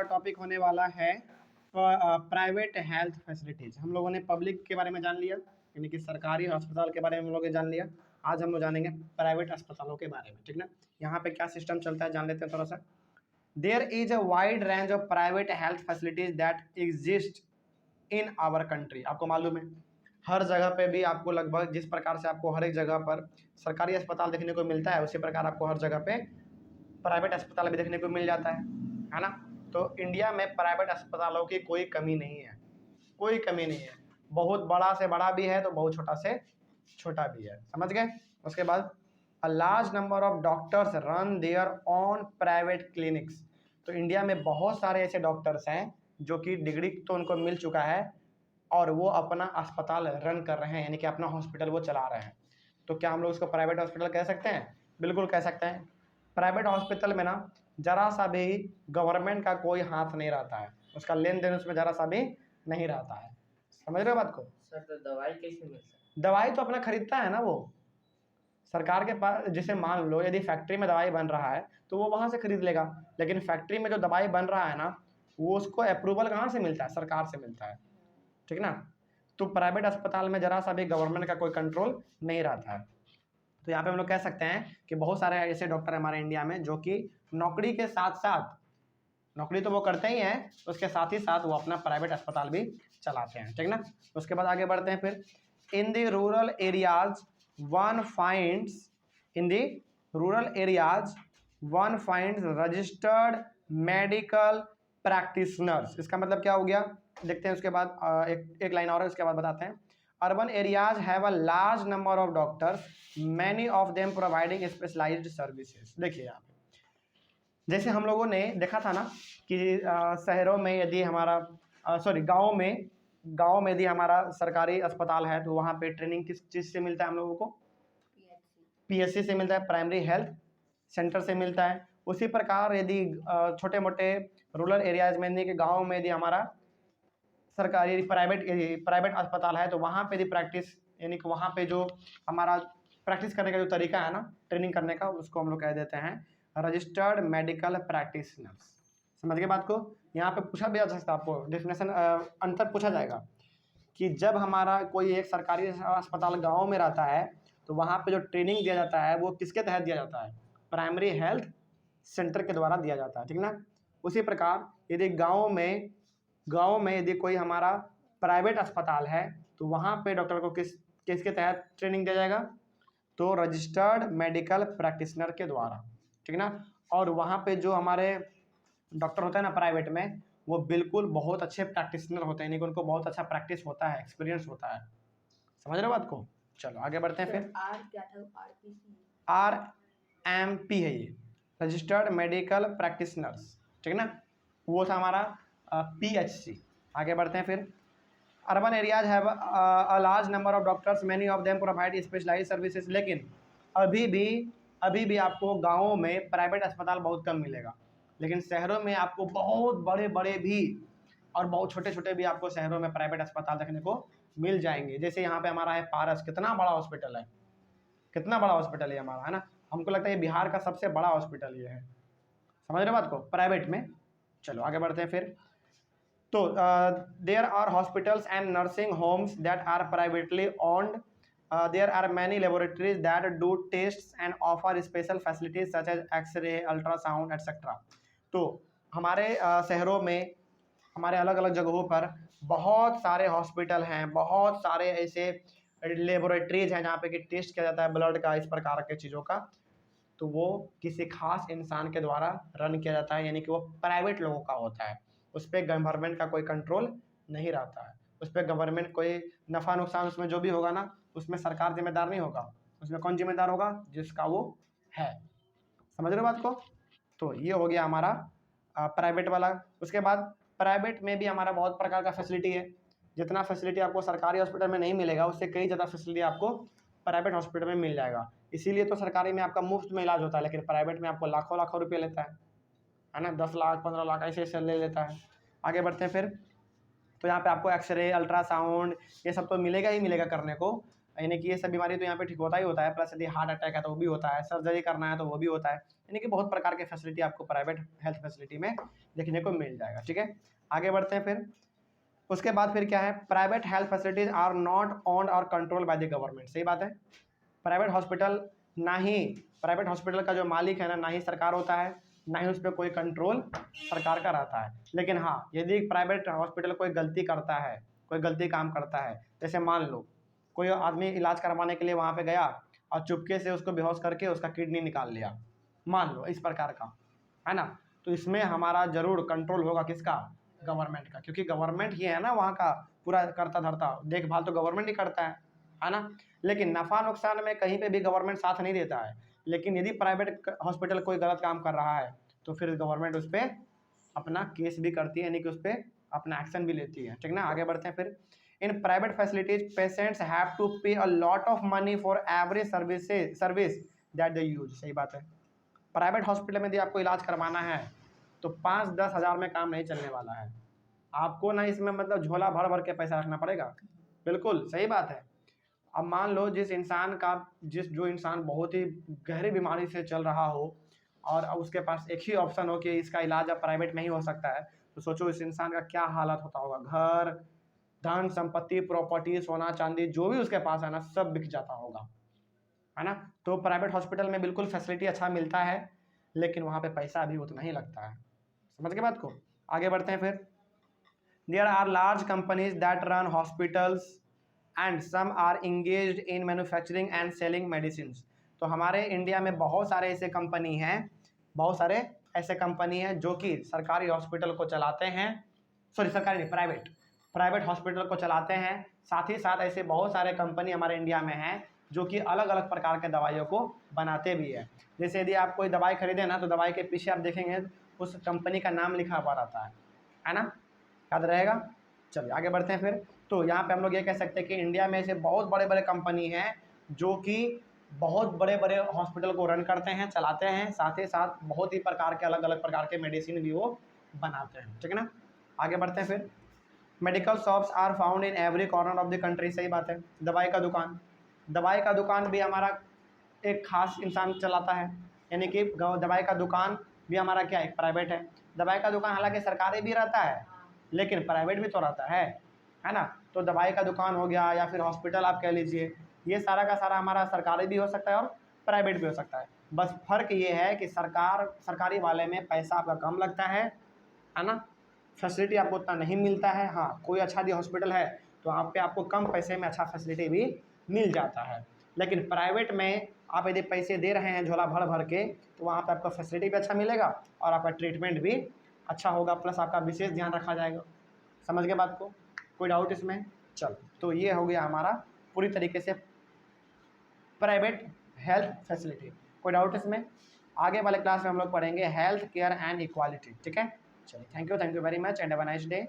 आपका टॉपिक होने वाला है प्राइवेट हेल्थ फैसिलिटीज। हम लोगों ने पब्लिक के बारे में जान लिया, यानी कि सरकारी अस्पताल के बारे में हम लोग जान लिया। आज हम लोग जानेंगे प्राइवेट अस्पतालों के बारे में, ठीक ना। यहाँ पे क्या सिस्टम चलता है जान लेते हैं थोड़ा सा। There is a wide range of private health facilities that exist in our country. आपको मालूम है हर जगह पे भी आपको लगभग जिस प्रकार से आपको हर एक जगह पर सरकारी अस्पताल देखने को मिलता है, उसी प्रकार आपको हर जगह पे प्राइवेट अस्पताल भी देखने को मिल जाता है ना। तो इंडिया में प्राइवेट अस्पतालों की कोई कमी नहीं है, कोई कमी नहीं है। बहुत बड़ा से बड़ा भी है तो बहुत छोटा से छोटा भी है, समझ गए। उसके बाद a large number of doctors run there on private clinics. तो इंडिया में बहुत सारे ऐसे डॉक्टर्स हैं जो कि डिग्री तो उनको मिल चुका है और वो अपना अस्पताल रन कर रहे हैं, यानी कि अपना हॉस्पिटल वो चला रहे हैं। तो क्या हम लोग उसको प्राइवेट हॉस्पिटल कह सकते हैं? बिल्कुल कह सकते हैं। प्राइवेट हॉस्पिटल में ना जरा सा भी गवर्नमेंट का कोई हाथ नहीं रहता है, उसका लेन देन उसमें जरा सा भी नहीं रहता है। समझ रहे हो बात को? सर तो दवाई कैसे मिलता है? दवाई तो अपना खरीदता है ना वो सरकार के पास। जैसे मान लो यदि फैक्ट्री में दवाई बन रहा है तो वो वहाँ से खरीद लेगा, लेकिन फैक्ट्री में जो दवाई बन रहा है ना वो उसको अप्रूवल कहाँ से मिलता है? सरकार से मिलता है, ठीक ना। तो प्राइवेट अस्पताल में जरा सा भी गवर्नमेंट का कोई कंट्रोल नहीं रहता है। तो यहाँ पे हम लोग कह सकते हैं कि बहुत सारे ऐसे डॉक्टर हमारे इंडिया में जो कि नौकरी के साथ साथ, नौकरी तो वो करते ही हैं, उसके साथ ही साथ वो अपना प्राइवेट अस्पताल भी चलाते हैं, ठीक ना। उसके बाद आगे बढ़ते हैं फिर। In the rural areas one finds, in the rural areas one finds registered medical practitioners. इसका मतलब क्या हो गया देखते हैं। उसके बाद एक लाइन और है, उसके बाद बताते हैं। Urban areas have a large number of doctors, many of them providing specialised services. देखिए यहाँ पे जैसे हम लोगों ने देखा था ना कि शहरों में यदि हमारा गाँव में यदि हमारा सरकारी अस्पताल है तो वहाँ पे ट्रेनिंग किस चीज़ से मिलता है हम लोगों को? पीएचसी से मिलता है, प्राइमरी हेल्थ सेंटर से मिलता है। उसी प्रकार यदि छोटे मोटे रूरल एरियाज में यानी कि गाँव में यदि हमारा सरकारी प्राइवेट अस्पताल है तो वहाँ पे यदि प्रैक्टिस, यानी कि वहाँ पे जो हमारा प्रैक्टिस करने का जो तरीका है ना ट्रेनिंग करने का, उसको हम लोग कह देते हैं रजिस्टर्ड मेडिकल प्रैक्टिशनर्स। समझ गए बात को? यहाँ पे पूछा भी जा सकता है आपको, डेफिनेशन अंतर पूछा जाएगा कि जब हमारा कोई एक सरकारी अस्पताल गाँव में रहता है तो वहाँ पे जो ट्रेनिंग दिया जाता है वो किसके तहत दिया जाता है? प्राइमरी हेल्थ सेंटर के द्वारा दिया जाता है, ठीक ना। उसी प्रकार यदि गाँव में यदि कोई हमारा प्राइवेट अस्पताल है तो वहाँ पे डॉक्टर को किसके तहत ट्रेनिंग दिया जाएगा? तो रजिस्टर्ड मेडिकल प्रैक्टिशनर के द्वारा, ठीक ना। और वहाँ पे जो हमारे डॉक्टर होते हैं ना प्राइवेट में, वो बिल्कुल बहुत अच्छे प्रैक्टिशनर होते हैं, यानी कि उनको बहुत अच्छा प्रैक्टिस होता है, एक्सपीरियंस होता है। समझ रहे हो बात को? चलो आगे बढ़ते हैं फिर। आर क्या था? RMP है ये, रजिस्टर्ड मेडिकल प्रैक्टिशनर्स, ठीक ना। वो था हमारा PHC। आगे बढ़ते हैं फिर। Urban areas have a large number of doctors, many of them provide specialised services. लेकिन अभी भी आपको गाँवों में प्राइवेट अस्पताल बहुत कम मिलेगा, लेकिन शहरों में आपको बहुत बड़े बड़े भी और बहुत छोटे छोटे भी आपको शहरों में प्राइवेट अस्पताल देखने को मिल जाएंगे। जैसे यहाँ पे हमारा है पारस, कितना बड़ा हॉस्पिटल है, कितना बड़ा हॉस्पिटल है हमारा, है ना। हमको लगता है ये बिहार का सबसे बड़ा हॉस्पिटल ये है। समझ रहे बात को? प्राइवेट में। चलो आगे बढ़ते हैं फिर। तो there are hospitals and nursing homes that are privately owned. There are many laboratories that do tests and offer special facilities such as x ray, ultrasound etcetera. तो हमारे शहरों में, हमारे अलग अलग जगहों पर बहुत सारे हॉस्पिटल हैं, बहुत सारे ऐसे लेबोरेटरीज हैं जहाँ पे कि टेस्ट किया जाता है ब्लड का, इस प्रकार के चीज़ों का। तो वो किसी खास इंसान के द्वारा रन किया जाता है, यानी कि वो प्राइवेट लोगों का होता है। उस पर गवर्नमेंट का कोई कंट्रोल नहीं रहता है, उस पर गवर्नमेंट कोई नफ़ा नुकसान उसमें जो भी होगा ना उसमें सरकार जिम्मेदार नहीं होगा, उसमें कौन जिम्मेदार होगा? जिसका वो है। समझ रहे हो बात को? तो ये हो गया हमारा प्राइवेट वाला। उसके बाद प्राइवेट में भी हमारा बहुत प्रकार का फैसिलिटी है। जितना फैसिलिटी आपको सरकारी हॉस्पिटल में नहीं मिलेगा उससे कई ज़्यादा फैसिलिटी आपको प्राइवेट हॉस्पिटल में मिल जाएगा। इसीलिए तो सरकारी में आपका मुफ्त में इलाज होता है, लेकिन प्राइवेट में आपको लाखों लाखों रुपये लेता है ना, 10 लाख 15 लाख ऐसे ऐसे ले लेता है। आगे बढ़ते हैं फिर। तो यहाँ पे आपको एक्सरे, अल्ट्रासाउंड ये सब तो मिलेगा ही मिलेगा करने को, यानी कि ये सब बीमारी तो यहाँ पे ठीक होता ही होता है, प्लस यदि हार्ट अटैक है तो वो भी होता है, सर्जरी करना है तो वो भी होता है, यानी कि बहुत प्रकार के फैसिलिटी आपको प्राइवेट हेल्थ फैसिलिटी में देखने को मिल जाएगा। ठीक है, आगे बढ़ते हैं फिर। उसके बाद फिर क्या है, private health facilities are not owned और कंट्रोल बाय द गवर्नमेंट। सही बात है, प्राइवेट हॉस्पिटल प्राइवेट हॉस्पिटल का जो मालिक है ना ही सरकार होता है, ना ही उस पर कोई कंट्रोल सरकार का रहता है। लेकिन हाँ, यदि प्राइवेट हॉस्पिटल कोई गलती करता है, कोई गलती काम करता है, जैसे मान लो कोई आदमी इलाज करवाने के लिए वहाँ पे गया और चुपके से उसको बेहोश करके उसका किडनी निकाल लिया, मान लो इस प्रकार का, है ना, तो इसमें हमारा जरूर कंट्रोल होगा, किसका, गवर्नमेंट का, क्योंकि गवर्नमेंट ही है ना वहाँ का पूरा करता धरता, देखभाल तो गवर्नमेंट ही करता है ना। लेकिन नफ़ा नुकसान में कहीं पे भी गवर्नमेंट साथ नहीं देता है, लेकिन यदि प्राइवेट हॉस्पिटल कोई गलत काम कर रहा है तो फिर गवर्नमेंट उस पर अपना केस भी करती है, यानी कि उस पर अपना एक्शन भी लेती है। ठीक ना, आगे बढ़ते हैं फिर। In private facilities patients have to pay a lot of money for every service that they use. सही बात है, प्राइवेट हॉस्पिटल में यदि आपको इलाज करवाना है तो 5-10 हज़ार में काम नहीं चलने वाला है, आपको ना इसमें मतलब झोला भर भर के पैसा रखना पड़ेगा। बिल्कुल सही बात है। अब मान लो जो इंसान बहुत ही गहरी बीमारी से चल रहा हो और अब उसके पास एक ही ऑप्शन हो कि इसका इलाज अब प्राइवेट में ही हो सकता है, तो सोचो इस इंसान का क्या हालत होता होगा। घर, धन संपत्ति, प्रॉपर्टी, सोना चांदी जो भी उसके पास है ना, सब बिक जाता होगा, है ना। तो प्राइवेट हॉस्पिटल में बिल्कुल फैसिलिटी अच्छा मिलता है, लेकिन वहाँ पे पैसा भी उतना ही लगता है। समझ के बात को, आगे बढ़ते हैं फिर। There are large companies that run hospitals and some are engaged in manufacturing and selling medicine. तो हमारे इंडिया में बहुत सारे ऐसे कंपनी हैं जो कि सरकारी हॉस्पिटल को चलाते हैं, सरकारी नहीं, प्राइवेट हॉस्पिटल को चलाते हैं। साथ ही साथ ऐसे बहुत सारे कंपनी हमारे इंडिया में हैं जो कि अलग अलग प्रकार के दवाइयों को बनाते भी है। जैसे यदि आप कोई दवाई खरीदें ना, तो दवाई के पीछे आप देखेंगे उस कंपनी का नाम लिखा हुआ रहता है ना, याद रहेगा। चलिए आगे बढ़ते हैं फिर। तो यहाँ पे हम लोग ये कह सकते हैं कि इंडिया में ऐसे बहुत बड़े बड़े कंपनी हैं जो कि बहुत बड़े बड़े हॉस्पिटल को रन करते हैं, चलाते हैं, साथ ही साथ बहुत ही प्रकार के अलग अलग प्रकार के मेडिसिन भी वो बनाते हैं। ठीक है ना, आगे बढ़ते हैं फिर। Medical shops are found in every corner of the country. सही बात है, दवाई का दुकान भी हमारा एक खास इंसान चलाता है, यानी कि दवाई का दुकान भी हमारा क्या है, प्राइवेट है। दवाई का दुकान हालांकि सरकारी भी रहता है, लेकिन प्राइवेट भी तो रहता है ना। तो दवाई का दुकान हो गया या फिर हॉस्पिटल आप कह लीजिए, ये सारा का सारा हमारा सरकारी भी हो सकता है और प्राइवेट भी हो सकता है। बस फर्क ये है कि सरकारी वाले में पैसा आपका कम लगता है ना, फैसिलिटी आपको उतना नहीं मिलता है। हाँ, कोई अच्छा दी हॉस्पिटल है तो वहाँ पे आपको कम पैसे में अच्छा फैसिलिटी भी मिल जाता है। लेकिन प्राइवेट में आप यदि पैसे दे रहे हैं झोला भर भर के, तो वहाँ पे आपका फैसिलिटी भी अच्छा मिलेगा और आपका ट्रीटमेंट भी अच्छा होगा, प्लस आपका विशेष ध्यान रखा जाएगा। समझ गए बात को, कोई डाउट इसमें? चलो, तो ये हो गया हमारा पूरी तरीके से प्राइवेट हेल्थ फैसिलिटी। कोई डाउट इसमें? आगे वाले क्लास में हम लोग पढ़ेंगे हेल्थ केयर एंड इक्वालिटी। ठीक है, चलिए, thank you very much and have a nice day.